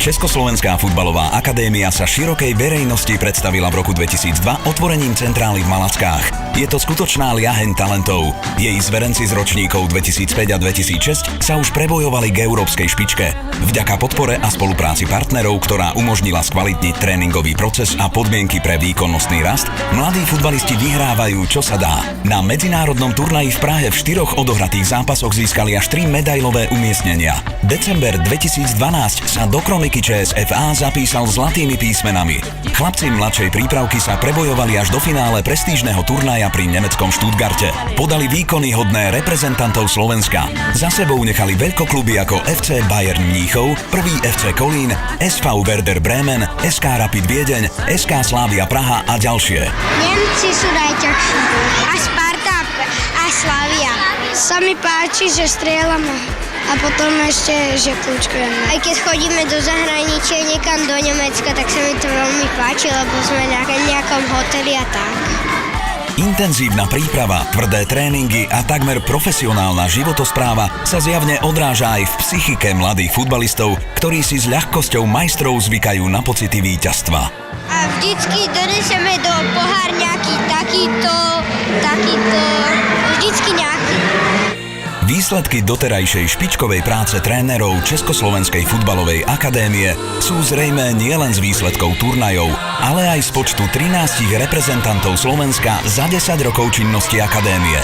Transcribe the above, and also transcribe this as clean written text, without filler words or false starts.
Československá futbalová akadémia sa širokej verejnosti predstavila v roku 2002 otvorením centrály v Malackách. Je to skutočná liaheň talentov. Jej zverenci z ročníkov 2005 a 2006 sa už prebojovali k európskej špičke. Vďaka podpore a spolupráci partnerov, ktorá umožnila skvalitniť tréningový proces a podmienky pre výkonnostný rast, mladí futbalisti vyhrávajú, čo sa dá. Na medzinárodnom turnaji v Prahe v 4 odohratých zápasoch získali až 3 medailové umiestnenia. December 2012 sa do kroniky ČSFA zapísal zlatými písmenami. Chlapci mladšej prípravky sa prebojovali až do finále prestížneho turnaja pri nemeckom Stuttgarte. Podali výkony hodné reprezentantov Slovenska. Za sebou nechali veľkokluby ako FC Bayern Mníchov, 1. FC Kolín, SV Werder Bremen, SK Rapid Viedeň, SK Slavia Praha a ďalšie. Nemci sú najťažší. A Sparta a Slavia. Sa mi páči, že strieľame. A potom ešte, že kľúčkujeme. Aj keď chodíme do zahraničia, niekam do Nemecka, tak sa mi to veľmi páči, lebo sme na nejakom hoteli a tak. Intenzívna príprava, tvrdé tréningy a takmer profesionálna životospráva sa zjavne odráža aj v psychike mladých futbalistov, ktorí si s ľahkosťou majstrov zvykajú na pocity víťazstva. A vždycky doneseme do pohár nejaký takýto, vždycky nejaký. Výsledky doterajšej špičkovej práce trénerov Československej futbalovej akadémie sú zrejmé nielen z výsledkov turnajov, ale aj z počtu 13 reprezentantov Slovenska za 10 rokov činnosti akadémie.